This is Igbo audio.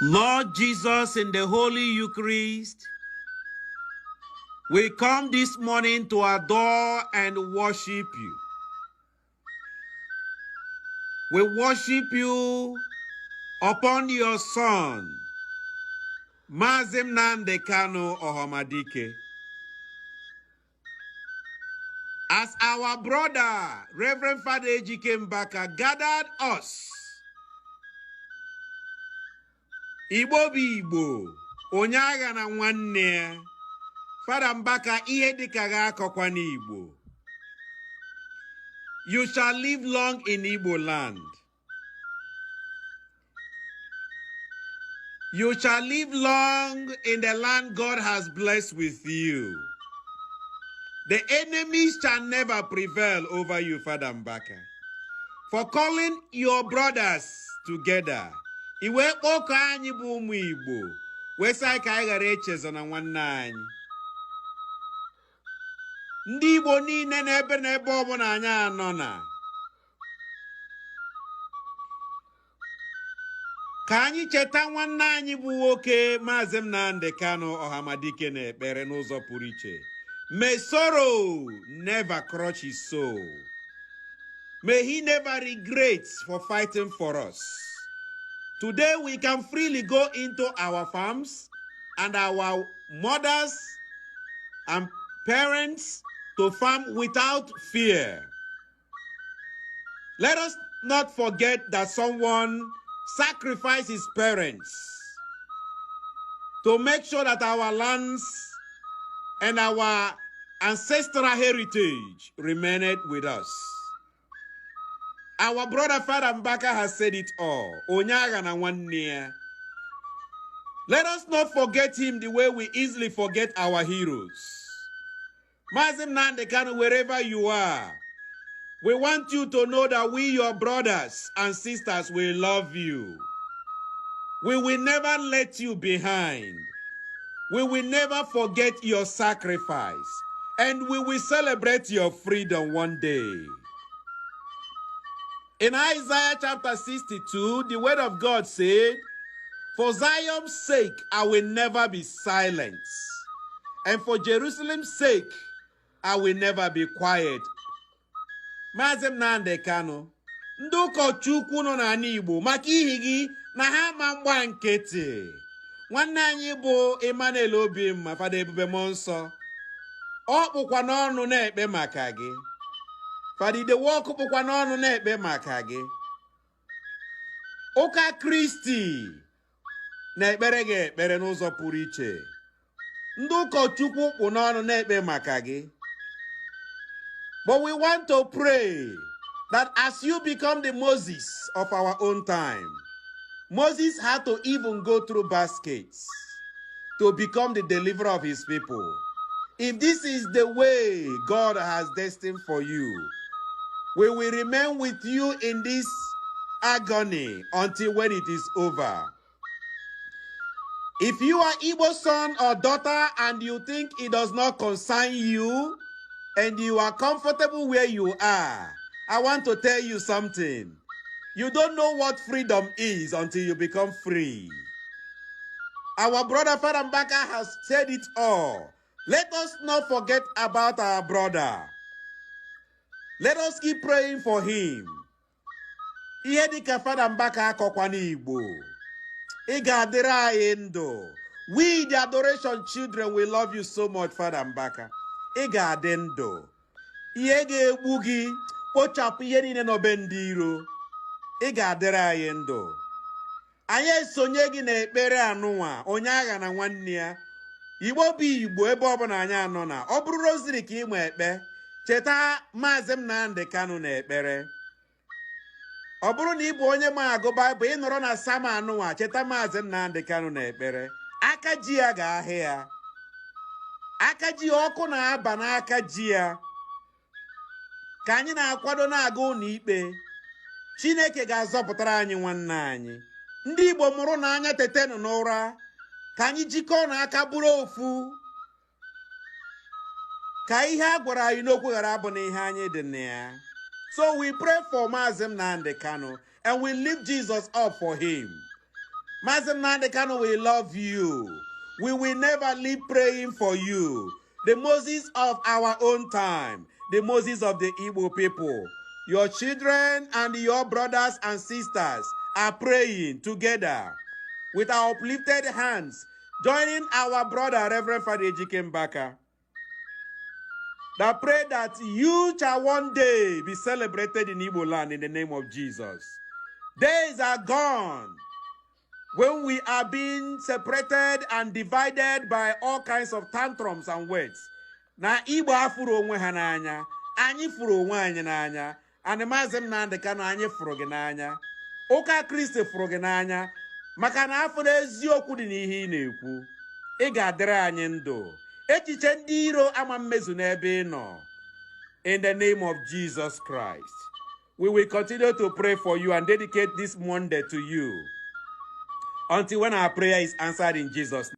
Lord Jesus, in the Holy Eucharist, we come this morning to adore and worship you. We worship you upon your Son, Mazi Nnamdi Kanu Ohamadike. As our brother, Reverend Father Ejike Mbaka, gathered us, Igbo bi Igbo, onye agha na nwanne ya, Father Mbaka ihe dịka ga akọkwa n'Igbo. You shall live long in Igbo land. You shall live long in the land God has blessed with you. The enemies shall never prevail over you, Father Mbaka. For calling your brothers together. Iwe kpọkọ anyị bụ ụmụ Igbo. Wesai ka anyị ghara echezo na nwanne anyị. Ndị Igbo niile n'ebe ọbụla anyị anọ na. Ka anyị cheta nwanne anyị bụ nwoke Mazi Nnamdi Kanu Ohamadike na-ekpere n'ụzọ pụrụ iche. May sorrow never crush his soul. May he never regret for fighting for us. Today we can freely go into our farms and our mothers and parents to farm without fear. Let us not forget that someone sacrificed his parents to make sure that our lands and our ancestral heritage remained with us. Our brother Father Mbaka has said it all. Onyaga na nwanne. Let us not forget him the way we easily forget our heroes. Mazi Nnamdi Kanu, wherever you are, we want you to know that we, your brothers and sisters, will love you. We will never let you behind. We will never forget your sacrifice. And we will celebrate your freedom one day. In Isaiah chapter 62, the word of God said, "For Zion's sake, I will never be silent. And for Jerusalem's sake, I will never be quiet." Mazi Nnamdi Kanu, ndị ụkọchukwu nọ n'ala Igbo maka ihi gị na ha ma mgba nkịtị. Nwanne anyị bụ Emmanuel Obimma, Fada Ebube Mmụọ Nsọ, ọ kpụkwa n'ọnụ na-ekpe maka gị. Fada Idewọkụ kpụkwa n'ọnụ na-ekpe maka gị. Ụka Kristi na-ekpere gị ekpere n'ụzọ pụrụ iche. Ndị ụkọchukwu kpụ n'ọnụ na-ekpe maka gị. But we want to pray that as you become the Moses of our own time, Moses had to even go through baskets to become the deliverer of his people. If this is the way God has destined for you, we will remain with you in this agony until when it is over. If you are Igbo's son or daughter and you think it does not concern you, and you are comfortable where you are, I want to tell you something. You don't know what freedom is until you become free. Our brother Father Mbaka has said it all. Let us not forget about our brother. Let us keep praying for him. Ihe dịka Father Mbaka akọkwa n'Igbo. Ị ga-adịrị anyị ndụ. We, the adoration children, we love you so much, Father Mbaka. Ị ga-adị ndụ. Ihe ga-egbu gị, kpochapụ ihe niile n'obe ndị iro. Ị ga-adịrị anyị ndụ. Anyị esonye gị n'ekpere anụnwa, onye agha na nwanne ya. Igbo bụ Igbo ebe ọbụla anyị anọ na. Ọ bụrụ roziri ka ị ma ekpe, cheta Mazi Nnamdi Kanu na-ekpere. Ọ bụrụ na ị bụ onye ma agụ Baịbụl, ị nọrọ na Sama anụnwa, cheta Mazi Nnamdi Kanu na-ekpere. Aka ji ya ga-ahị ya. Aka ji ọkụ na-aba n'aka ji ya. Ka anyị na-akwado na-aga ụlọ ikpe, Chineke ga-azọpụtara anyị nwanne anyị. Ndị Igbo mụrụ n'anya tetenụ n'ụra. Ka anyị jikọọ n'aka bụrụ ofu. Ka ihe a gwara anyị n'okwu ghara abụ na ihe anyị dị na ya. So we pray for Mazi Nnamdi Kanu and we lift Jesus up for him. Mazi Nnamdi Kanu, we love you. We will never leave praying for you. The Moses of our own time, the Moses of the Igbo people. Your children and your brothers and sisters are praying together with our uplifted hands, joining our brother, Reverend Father Ejike Mbaka, that pray that you shall one day be celebrated in Igbo land in the name of Jesus. Days are gone when we are being separated and divided by all kinds of tantrums and words. Na Igbo afuru onwe ha n'anya, anyị furu onwe anyị n'anya, and Mazi Nnamdi Kanu anyị furu gị n'anya. Ụka Kristi furu gị n'anya, maka na afuru eziokwu dị n'ihe ị na-ekwu. Ị ga-adịrị anyị ndụ. Echiche ndị iro ama mmezu n'ebe ị nọ. In the name of Jesus Christ, we will continue to pray for you and dedicate this Monday to you until when our prayer is answered in Jesus' name.